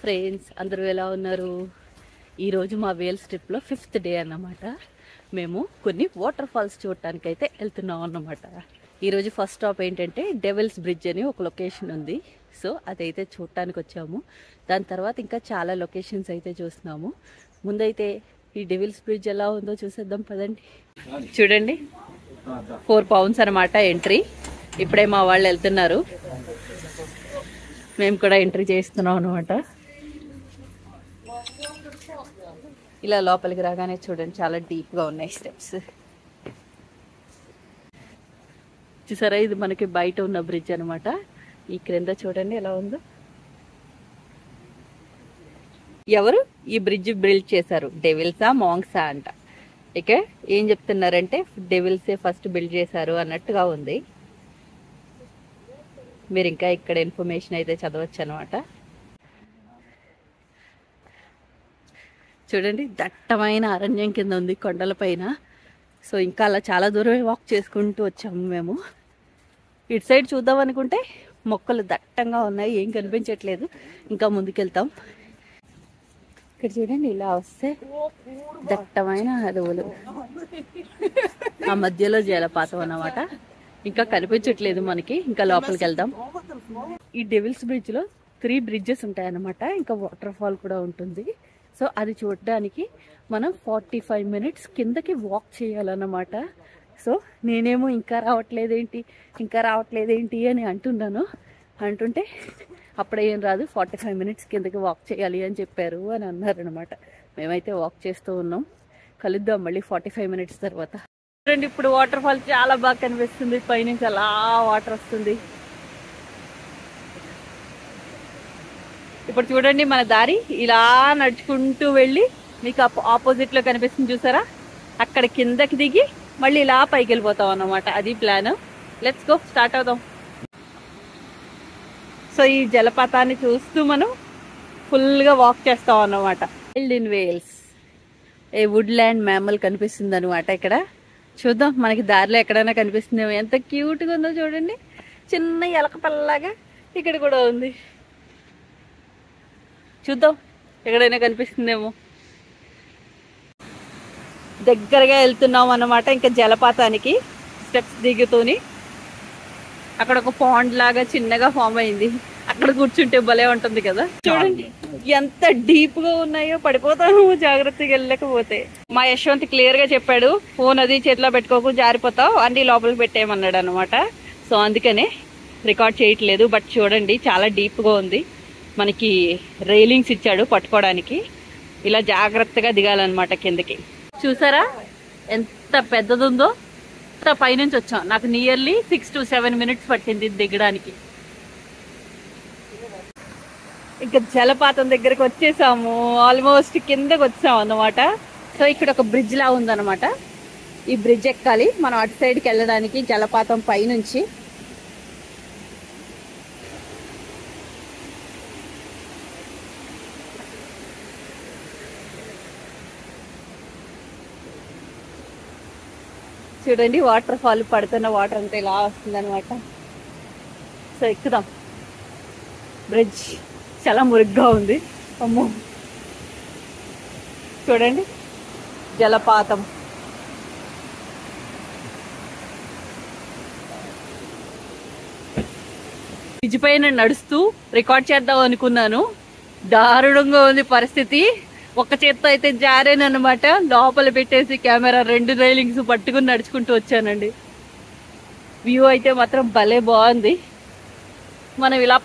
Friends, అందరూ ఎలా ఉన్నారు? ఈరోజు మా వేల్స్ ట్రిప్లో 5th డే అన్నమాట. మేము కొన్ని వాటర్ ఫాల్స్ చూడటానికి అయితే వెళ్తున్నాం అన్నమాట. ఈరోజు ఫస్ట్ స్టాప్ ఏంటంటే డెవిల్స్ బ్రిడ్జ్ అని ఒక లొకేషన్ ఉంది. సో అదైతే చూడటానికి వచ్చాము. దాని తర్వాత ఇంకా చాలా లొకేషన్స్ అయితే చూస్తున్నాము. ముందైతే ఈ డెవిల్స్ బ్రిడ్జ్ ఎలా ఉందో చూసేద్దాం పదండి. చూడండి, 4 pounds అన్నమాట ఎంట్రీ. ఇప్పుడే మా వాళ్ళు వెళ్తున్నారు, మేము కూడా ఎంట్రీ చేస్తున్నాం అనమాట. ఇలా లోపలికి రాగానే చూడండి, చాలా డీప్గా ఉన్నాయి స్టెప్స్. చూసారా, ఇది మనకి బయట ఉన్న బ్రిడ్జ్ అనమాట. ఈ క్రింద చూడండి ఎలా ఉందో. ఎవరు ఈ బ్రిడ్జ్ బిల్డ్ చేశారు? డెవిల్సా మాంగ్సా అంట. ఇక ఏం చెప్తున్నారంటే డెవిల్సే ఫస్ట్ బిల్డ్ చేశారు అన్నట్టుగా ఉంది. మీరు ఇంకా ఇక్కడ ఇన్ఫర్మేషన్ అయితే చదవచ్చు అనమాట. చూడండి, దట్టమైన అరణ్యం కింద ఉంది కొండల పైన. సో ఇంకా అలా చాలా దూరమే వాక్ చేసుకుంటూ వచ్చాము మేము. ఇటు సైడ్ చూద్దాం అనుకుంటే మొక్కలు దట్టంగా ఉన్నాయి, ఏం కనిపించట్లేదు. ఇంకా ముందుకెళ్తాం. ఇక్కడ చూడండి, ఇలా వస్తే దట్టమైన అడవులు, ఆ మధ్యలో జలపాతం అన్నమాట. ఇంకా కనిపించట్లేదు మనకి, ఇంకా లోపలికి వెళ్దాం. ఈ డెవిల్స్ బ్రిడ్జ్ లో 3 bridges ఉంటాయి అన్నమాట. ఇంకా వాటర్ ఫాల్ కూడా ఉంటుంది. సో అది చూడడానికి మనం 45 minutes కిందకి వాక్ చేయాలన్నమాట. సో నేనేమో ఇంకా రావట్లేదేంటి అని అంటుంటే అప్పుడే ఏం రాదు, 45 minutes కిందకి వాక్ చేయాలి అని చెప్పారు అని అన్నారనమాట. మేమైతే వాక్ చేస్తూ ఉన్నాం. కలుద్దాం మళ్ళీ 45 minutes తర్వాత. చూడండి, ఇప్పుడు వాటర్ ఫాల్ చాలా బాగా కనిపిస్తుంది. పైనుంచి అలా వాటర్ వస్తుంది. ఇప్పుడు చూడండి, మన దారి ఇలా నడుచుకుంటూ వెళ్ళి మీకు ఆపోజిట్ లో కనిపిస్తుంది చూసారా, అక్కడ కిందకి దిగి మళ్ళీ ఇలా పైకి వెళ్ళిపోతాం అన్నమాట. అది ప్లాన్. లెట్స్ గో, స్టార్ట్ అవుదాం. సో ఈ జలపాతాన్ని చూస్తూ మనం ఫుల్గా వాక్ చేస్తాం అన్నమాట. Wild in Wales a woodland mammal కనిపిస్తుంది అనమాట. ఇక్కడ చూద్దాం, మనకి దారిలో ఎక్కడైనా కనిపిస్తుందేమో. ఎంత క్యూట్గా ఉందో చూడండి, చిన్న ఎలక పల్లలాగా ఇక్కడ కూడా ఉంది. చూద్దాం ఎక్కడైనా కనిపిస్తుందేమో. దగ్గరగా వెళ్తున్నాం అన్నమాట. ఇంకా జలపాతానికి స్టెప్స్ దిగుతూని అక్కడ ఒక పాండ్ లాగా చిన్నగా ఫామ్ అయింది. అక్కడ కూర్చుంటే భలే ఉంటుంది కదా. చూడండి ఎంత డీప్ గా ఉన్నాయో, పడిపోతాము జాగ్రత్తగా వెళ్ళకపోతే. మా యశ్వంత్ క్లియర్ గా చెప్పాడు, ఫోన్ అది చేతిలో పెట్టుకోకు, జారిపోతావు, అన్ని లోపలికి పెట్టేయమన్నాడు అనమాట. సో అందుకనే రికార్డ్ చేయట్లేదు. బట్ చూడండి, చాలా డీప్ గా ఉంది. మనకి రైలింగ్స్ ఇచ్చాడు పట్టుకోవడానికి. ఇలా జాగ్రత్తగా దిగాలన్నమాట కిందకి. చూసారా ఎంత పెద్దదుందో. పైనుంచి వచ్చాం. నాకు నియర్లీ 6 to 7 minutes పట్టింది దిగడానికి. ఇంకా జలపాతం దగ్గరకు వచ్చేసాము. ఆల్మోస్ట్ కిందకి వచ్చాము అన్నమాట. సో ఇక్కడ ఒక బ్రిడ్జ్ లా ఉందన్నమాట. ఈ బ్రిడ్జ్ ఎక్కాలి మనం అటు సైడ్కి వెళ్ళడానికి జలపాతం పైనుంచి. చూడండి, వాటర్ ఫాల్ పడుతున్న వాటర్ అంతా ఇలా వస్తుంది అనమాట. సో ఎక్కుదాం. బ్రిడ్జ్ చాలా మురుగ్గా ఉంది. అమ్మో, చూడండి జలపాతం. బ్రిడ్జ్ పైన నడుస్తూ రికార్డ్ చేద్దాం అనుకున్నాను. దారుణంగా ఉంది పరిస్థితి. ఒక్క చేత్తో అయితే జారేనమాట. లోపల పెట్టేసి కెమెరా 2 రైలింగ్స్ పట్టుకుని నడుచుకుంటూ వచ్చానండి. వ్యూ అయితే మాత్రం భలే బాగుంది. మనం ఇలా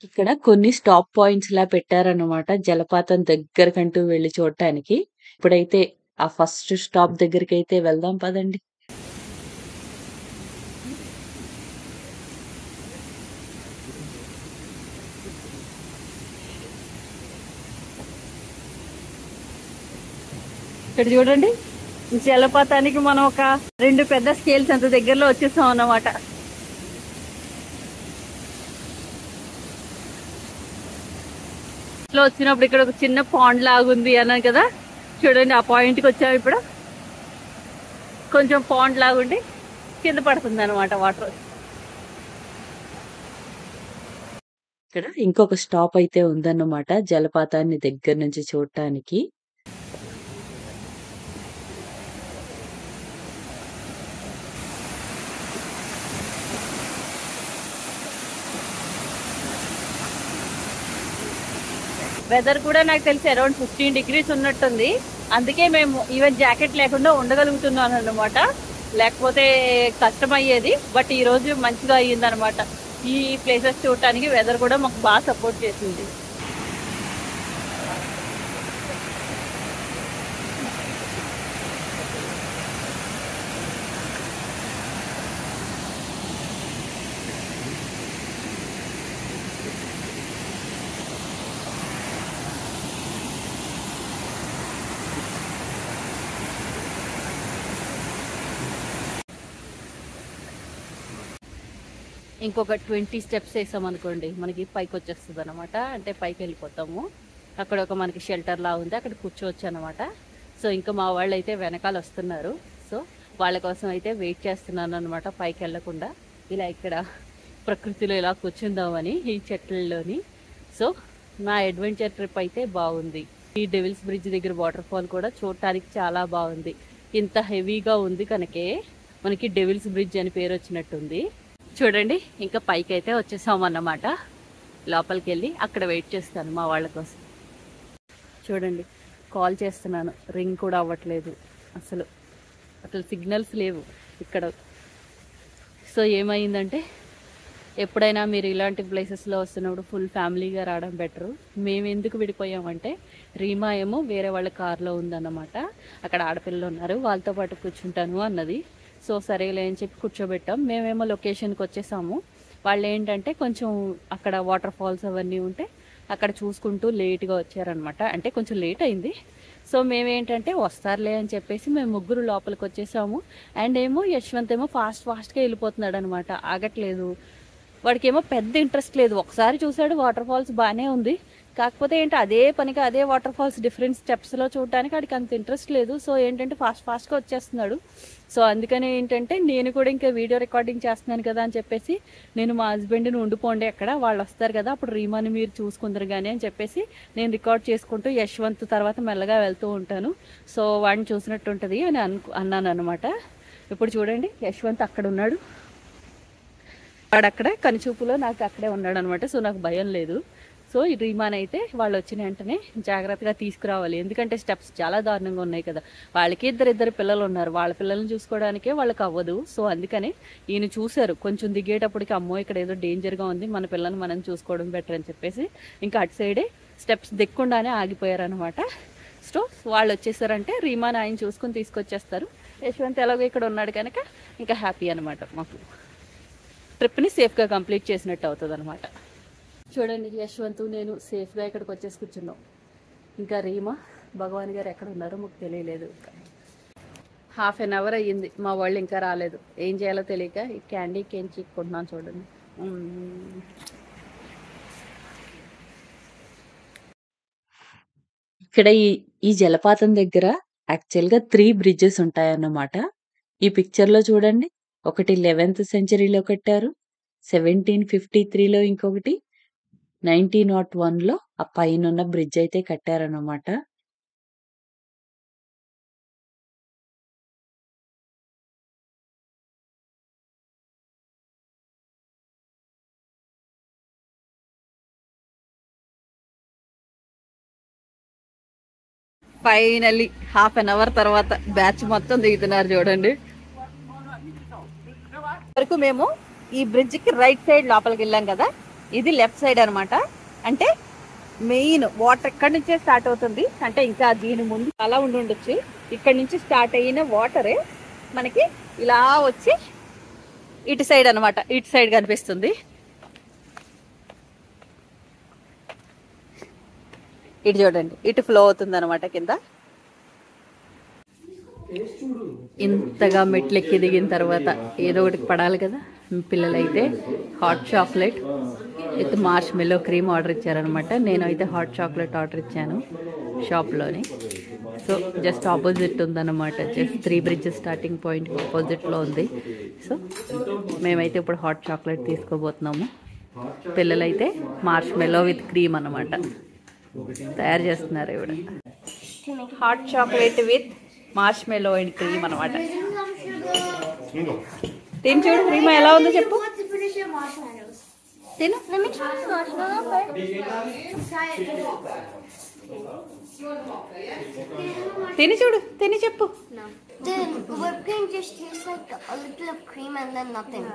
ఇక్కడ కొన్ని స్టాప్ పాయింట్స్ లా పెట్టారన్నమాట, జలపాతం దగ్గరకంటూ వెళ్ళి చూడటానికి. ఇప్పుడైతే ఆ ఫస్ట్ స్టాప్ దగ్గరికి అయితే వెళ్దాం పదండి. ఇక్కడ చూడండి, జలపాతానికి మనం ఒక 2 పెద్ద స్కేల్స్ అంత దగ్గరలో వచ్చేసాం అన్నమాట. లో వచ్చినప్పుడు ఇక్కడ ఒక చిన్న పాండ్ లాగుంది అన్నాను కదా, చూడండి ఆ పాయింట్కి వచ్చాము. ఇప్పుడు కొంచెం పాండ్ లాగుండి కింద పడుతుంది అనమాట వాటర్. ఇక్కడ ఇంకొక స్టాప్ అయితే ఉందన్నమాట జలపాతాన్ని దగ్గర నుంచి చూడటానికి. వెదర్ కూడా నాకు తెలిసి అరౌండ్ 15 degrees ఉన్నట్టుంది. అందుకే మేము ఈవెన్ జాకెట్ లేకుండా ఉండగలుగుతున్నాను అన్నమాట. లేకపోతే కష్టమయ్యేది. బట్ ఈ రోజు మంచిగా అయ్యింది అనమాట. ఈ ప్లేసెస్ చూడటానికి వెదర్ కూడా మాకు బాగా సపోర్ట్ చేసింది. ఇంకొక 20 steps వేసాం అనుకోండి మనకి పైకి వచ్చేస్తుంది అనమాట. అంటే పైకి వెళ్ళిపోతాము. అక్కడ ఒక మనకి షెల్టర్ లా ఉంది, అక్కడ కూర్చోవచ్చు అనమాట. సో ఇంకా మా వాళ్ళు అయితే వెనకాల వస్తున్నారు. సో వాళ్ళ కోసం అయితే వెయిట్ చేస్తున్నాను అనమాట, పైకి వెళ్ళకుండా. ఇలా ఇక్కడ ప్రకృతిలో ఇలా కూర్చుందామని ఈ చెట్లలోని. సో నా అడ్వెంచర్ ట్రిప్ అయితే బాగుంది. ఈ డెవిల్స్ బ్రిడ్జ్ దగ్గర వాటర్ ఫాల్ కూడా చూడటానికి చాలా బాగుంది. ఇంత హెవీగా ఉంది కనుకే మనకి డెవిల్స్ బ్రిడ్జ్ అని పేరు వచ్చినట్టుంది. చూడండి ఇంకా పైకి అయితే వచ్చేసాం అన్నమాట. లోపలికి వెళ్ళి అక్కడ వెయిట్ చేస్తాను మా వాళ్ళ కోసం. చూడండి కాల్ చేస్తున్నాను, రింగ్ కూడా అవ్వట్లేదు. అసలు సిగ్నల్స్ లేవు ఇక్కడ. సో ఏమైందంటే ఎప్పుడైనా మీరు ఇలాంటి ప్లేసెస్లో వస్తున్నప్పుడు ఫుల్ ఫ్యామిలీగా రావడం బెటరు. మేము ఎందుకు విడిపోయామంటే రీమా ఏమో వేరే వాళ్ళ కార్లో ఉందన్నమాట. అక్కడ ఆడపిల్లలు ఉన్నారు, వాళ్ళతో పాటు కూర్చుంటాను అన్నది. సో సరేలే అని చెప్పి కూర్చోబెట్టాం. మేమేమో లొకేషన్కి వచ్చేసాము. వాళ్ళు ఏంటంటే కొంచెం అక్కడ వాటర్ ఫాల్స్ అవన్నీ ఉంటే అక్కడ చూసుకుంటూ లేట్గా వచ్చారనమాట. అంటే కొంచెం లేట్ అయింది. సో మేమేంటంటే వస్తారులే అని చెప్పేసి మేము ముగ్గురు లోపలికి వచ్చేసాము. అండ్ ఏమో యశ్వంత్ ఏమో ఫాస్ట్గా వెళ్ళిపోతున్నాడు అనమాట, ఆగట్లేదు. వాడికి ఏమో పెద్ద ఇంట్రెస్ట్ లేదు. ఒకసారి చూసాడు వాటర్ ఫాల్స్ బాగానే ఉంది, కాకపోతే ఏంటి అదే పనిగా అదే వాటర్ ఫాల్స్ డిఫరెంట్ స్టెప్స్లో చూడడానికి వాడికి అంత ఇంట్రెస్ట్ లేదు. సో ఏంటంటే ఫాస్ట్గా వచ్చేస్తున్నాడు. సో అందుకని ఏంటంటే నేను కూడా ఇంకా వీడియో రికార్డింగ్ చేస్తున్నాను కదా అని చెప్పేసి నేను మా హస్బెండ్ని ఉండిపోండి అక్కడ, వాళ్ళు వస్తారు కదా అప్పుడు రీమాని మీరు చూసుకుందరు కానీ అని చెప్పేసి నేను రికార్డ్ చేసుకుంటూ యశ్వంత్ తర్వాత మెల్లగా వెళ్తూ ఉంటాను. సో వాడిని చూసినట్టు ఉంటుంది అని అన్నాను అనమాట. ఇప్పుడు చూడండి యశ్వంత్ అక్కడ ఉన్నాడు, వాడు అక్కడే కనిచూపులో నాకు అక్కడే ఉన్నాడు అనమాట. సో నాకు భయం లేదు. సో ఈ రీమాన్ అయితే వాళ్ళు వచ్చిన వెంటనే జాగ్రత్తగా తీసుకురావాలి, ఎందుకంటే స్టెప్స్ చాలా దారుణంగా ఉన్నాయి కదా. వాళ్ళకి ఇద్దరు పిల్లలు ఉన్నారు, వాళ్ళ పిల్లల్ని చూసుకోవడానికే వాళ్ళకి అవ్వదు. సో అందుకని ఈయన చూశారు కొంచెం దిగేటప్పటికి, అమ్మో ఇక్కడ ఏదో డేంజర్గా ఉంది, మన పిల్లల్ని మనం చూసుకోవడం బెటర్ అని చెప్పేసి ఇంకా అటు సైడే స్టెప్స్ దిక్కుండానే ఆగిపోయారనమాట. సో వాళ్ళు వచ్చేసారంటే రీమాన్ ఆయన చూసుకుని తీసుకొచ్చేస్తారు. యశ్వంత్ ఎలాగో ఇక్కడ ఉన్నాడు కనుక ఇంకా హ్యాపీ అనమాట. మాకు ట్రిప్ని సేఫ్గా కంప్లీట్ చేసినట్టు అవుతుంది అనమాట. చూడండి యశ్వంత్ నేను సేఫ్గా ఇక్కడికి వచ్చేసి కూర్చున్నాం. ఇంకా రీమా భగవాన్ గారు ఎక్కడ ఉన్నారో మాకు తెలియలేదు. హాఫ్ అన్ అవర్ అయ్యింది, మా వాళ్ళు ఇంకా రాలేదు. ఏం చేయాలో తెలియక ఈ క్యాండీ కేన్ చీక్కుంటున్నాను చూడండి. ఇక్కడ ఈ జలపాతం దగ్గర యాక్చువల్గా 3 bridges ఉంటాయన్నమాట. ఈ పిక్చర్లో చూడండి, ఒకటి 11th centuryలో కట్టారు, 1753లో ఇంకొకటి, 1901లో ఆ పైన బ్రిడ్జ్ అయితే కట్టారన్నమాట. ఫైనల్లీ హాఫ్ అన్ అవర్ తర్వాత బ్యాచ్ మొత్తం దిగుతున్నారు చూడండి. వరకు మేము ఈ బ్రిడ్జ్కి రైట్ సైడ్ లోపలికి వెళ్ళాం కదా, ఇది లెఫ్ట్ సైడ్ అనమాట. అంటే మెయిన్ వాటర్ ఎక్కడి నుంచే స్టార్ట్ అవుతుంది. అంటే ఇంకా దీని ముందు అలా ఉండొచ్చు. ఇక్కడ నుంచి స్టార్ట్ అయిన వాటరే మనకి ఇలా వచ్చి ఇటు సైడ్ అనమాట, ఇటు సైడ్ కనిపిస్తుంది. ఇటు చూడండి, ఇటు ఫ్లో అవుతుంది అనమాట కింద. ఇంతగా మెట్లెక్కి దిగిన తర్వాత ఏదో ఒకటి పడాలి కదా. పిల్లలైతే హాట్ చాక్లెట్ విత్ మార్ష్ మెల్లో క్రీమ్ ఆర్డర్ ఇచ్చారనమాట. నేనైతే హాట్ చాక్లెట్ ఆర్డర్ ఇచ్చాను షాప్లోని. సో జస్ట్ ఆపోజిట్ ఉందన్నమాట. జస్ట్ 3 బ్రిడ్జెస్ స్టార్టింగ్ పాయింట్ ఆపోజిట్లో ఉంది. సో మేమైతే ఇప్పుడు హాట్ చాక్లెట్ తీసుకోబోతున్నాము. పిల్లలైతే మార్ష్ మెల్లో విత్ క్రీమ్ అన్నమాట తయారు చేస్తున్నారు. ఇవిడ హాట్ చాక్లెట్ విత్ మార్ష్ మెల్లో అండ్ క్రీమ్ అనమాట. తిని చూడు క్రీమ్ ఎలా ఉందో చెప్పు. తిను తిని చూడు, తిని చెప్పు. The whipped cream just tastes like a little of cream and then nothing.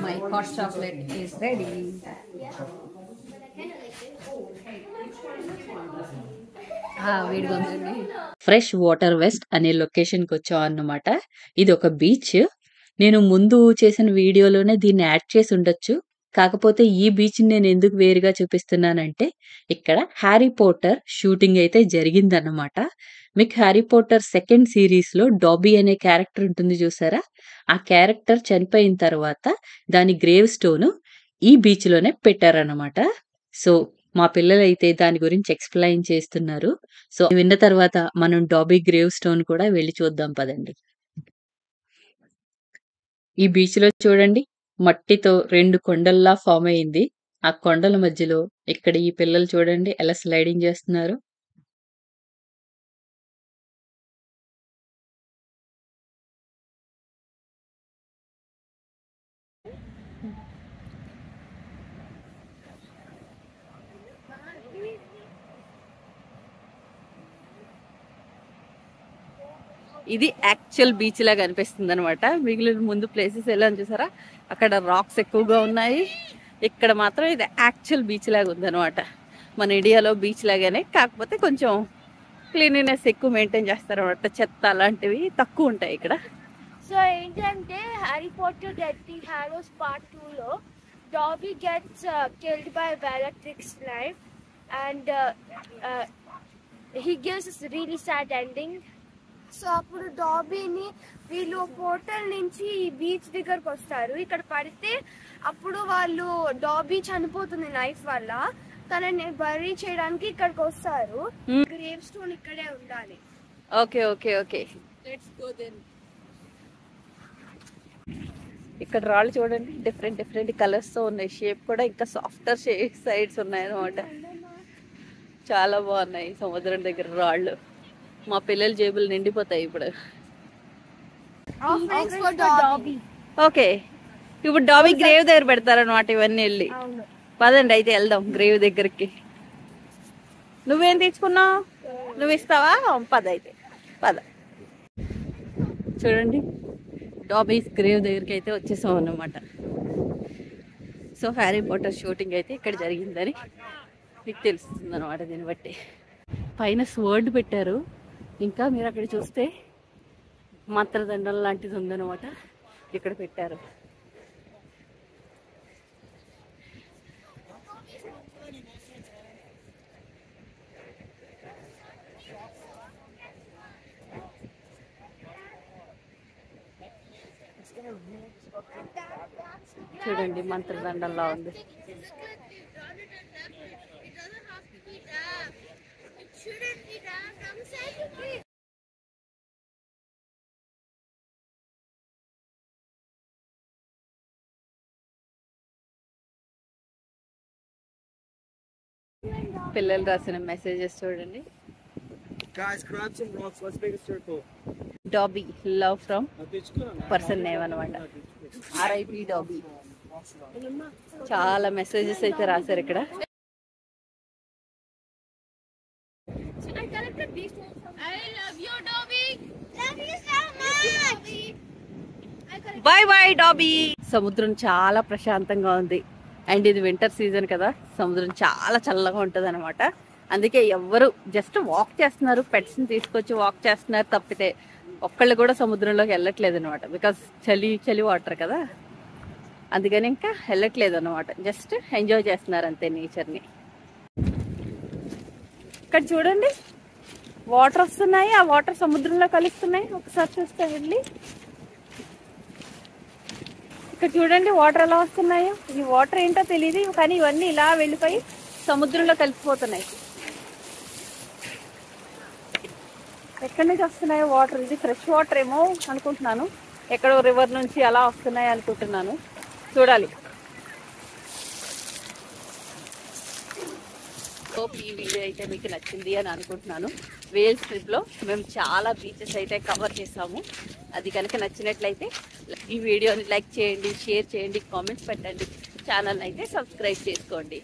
My hot chocolate is ready. వేడిగా ఉందండి. ఫ్రెష్ వాటర్ వెస్ట్ అనే లొకేషన్కి వచ్చాం అన్నమాట. ఇది ఒక బీచ్. నేను ముందు చేసిన వీడియోలోనే దీన్ని యాడ్ చేసి ఉండొచ్చు. కాకపోతే ఈ బీచ్ నేను ఎందుకు వేరుగా చూపిస్తున్నానంటే ఇక్కడ హ్యారీ పోటర్ షూటింగ్ అయితే జరిగిందన్నమాట. మీకు హ్యారీ పోటర్ సెకండ్ సిరీస్ లో డాబీ అనే క్యారెక్టర్ ఉంటుంది చూసారా, ఆ క్యారెక్టర్ చనిపోయిన తర్వాత దాని గ్రేవ్ స్టోన్ ఈ బీచ్ లోనే పెట్టారన్నమాట. సో మా పిల్లలైతే దాని గురించి ఎక్స్ప్లెయిన్ చేస్తున్నారు. సో విన్న తర్వాత మనం డాబీ గ్రేవ్ స్టోన్ కూడా వెళ్ళి చూద్దాం పదండి. ఈ బీచ్ లో చూడండి, మట్టితో 2 కొండల్లా ఫామ్ అయింది. ఆ కొండల మధ్యలో ఇక్కడ ఈ పిల్లలు చూడండి ఎలా స్లైడింగ్ చేస్తున్నారు. ఇది యాక్చువల్ బీచ్ లాగా అనిపిస్తుంది అనమాట. మిగిలిన ముందు ప్లేసెస్ ఎలా చూసారా, అక్కడ రాక్స్ ఎక్కువగా ఉన్నాయి. ఇక్కడ మాత్రం ఇది యాక్చువల్ బీచ్ లాగా ఉందన్నమాట. మన ఇండియాలో బీచ్ లాగానే, కాకపోతే కొంచెం క్లీనినెస్ ఎక్కువ మెయింటైన్ చేస్తారన్నమాట. చెత్త అలాంటివి తక్కువ ఉంటాయి ఇక్కడ. సో ఏంటంటే Harry Potter Deathly Hallows part 2లో Dobby gets killed by Bellatrix knife and he gives really sad ending. So అప్పుడు డాబీని వీళ్ళు పోర్టల్ నుంచి ఈ బీచ్ దగ్గరకు వస్తారు. ఇక్కడ పడితే అప్పుడు వాళ్ళు డాబీ చనిపోతుంది నైఫ్ వల్ల, తనని బరీ చేయడానికి ఇక్కడికి వస్తారు. గ్రేవ్ స్టోన్ ఇక్కడే ఉండాలి. Okay okay okay, let's go then. ఇక్కడ రాళ్ళు చూడండి, డిఫరెంట్ డిఫరెంట్ కలర్స్ తో ఉన్నాయి. షేప్ కూడా ఇంకా సాఫ్టర్ సైడ్స్ ఉన్నాయి అన్నమాట. చాలా బాగున్నాయి సముద్రం దగ్గర రాళ్ళు. మా పిల్లల జేబులు నిండిపోతాయి ఇప్పుడు. ఓకే, ఇప్పుడు డాబీ గ్రేవ్ దగ్గర పెడతారనమాట ఇవన్నీ. వెళ్ళి పదండి అయితే వెళ్దాం గ్రేవ్ దగ్గరికి. నువ్వేం తెచ్చుకున్నావు? నువ్వు ఇస్తావా? పద అయితే పద. చూడండి డాబీస్ గ్రేవ్ దగ్గరికి అయితే వచ్చేసాం అన్నమాట. సో హ్యారీ పాటర్ షూటింగ్ అయితే ఇక్కడ జరిగిందని మీకు తెలుస్తుంది అనమాట. దీన్ని బట్టి పైన స్వర్డ్ పెట్టారు. ఇంకా మీరు అక్కడ చూస్తే మంత్రదండం లాంటిది ఉందన్నమాట, ఇక్కడ పెట్టారు. చూడండి మంత్రదండంలా ఉంది. పిల్లలు రాసిన మెసేజెస్ చూడండి. Guys, grab some rocks. Let's make a circle. Dobby love from person name అనమాట. RIP dobby. చాలా మెసేజెస్ అయితే రాశారు ఇక్కడ. By by dobby. సముద్రం చాలా ప్రశాంతంగా ఉంది. అండ్ ఇది వింటర్ సీజన్ కదా, సముద్రం చాలా చల్లగా ఉంటుంది అనమాట. అందుకే ఎవ్వరు జస్ట్ వాక్ చేస్తున్నారు, పెట్స్ని తీసుకొచ్చి వాక్ చేస్తున్నారు తప్పితే ఒక్కళ్ళు కూడా సముద్రంలోకి వెళ్ళట్లేదు అనమాట. బికాస్ చలి చలి వాటర్ కదా, అందుకని ఇంకా వెళ్ళట్లేదు అనమాట. జస్ట్ ఎంజాయ్ చేస్తున్నారు అంతే నేచర్ని. ఇక్కడ చూడండి వాటర్ వస్తున్నాయి, ఆ వాటర్ సముద్రంలో కలుస్తున్నాయి. ఒకసారి చూస్తే వెళ్ళి ఇక్కడ చూడండి వాటర్ ఎలా వస్తున్నాయో. ఈ వాటర్ ఏంటో తెలియదు, కానీ ఇవన్నీ ఇలా వెళ్ళిపోయి సముద్రంలో కలిసిపోతున్నాయి. ఎక్కడి నుంచి వస్తున్నాయో వాటర్, ఇది ఫ్రెష్ వాటర్ ఏమో అనుకుంటున్నాను, ఎక్కడో రివర్ నుంచి అలా వస్తున్నాయి అనుకుంటున్నాను. చూడాలి. ఈ వీడియో అయితే మీకు నచ్చింది అని అనుకుంటున్నాను. వేల్స్ ట్రిప్లో మేము చాలా బీచెస్ అయితే కవర్ చేసాము. అది కనుక నచ్చినట్లయితే ఈ వీడియోని లైక్ చేయండి, షేర్ చేయండి, కామెంట్స్ పెట్టండి, ఛానల్ అయితే సబ్స్క్రైబ్ చేసుకోండి.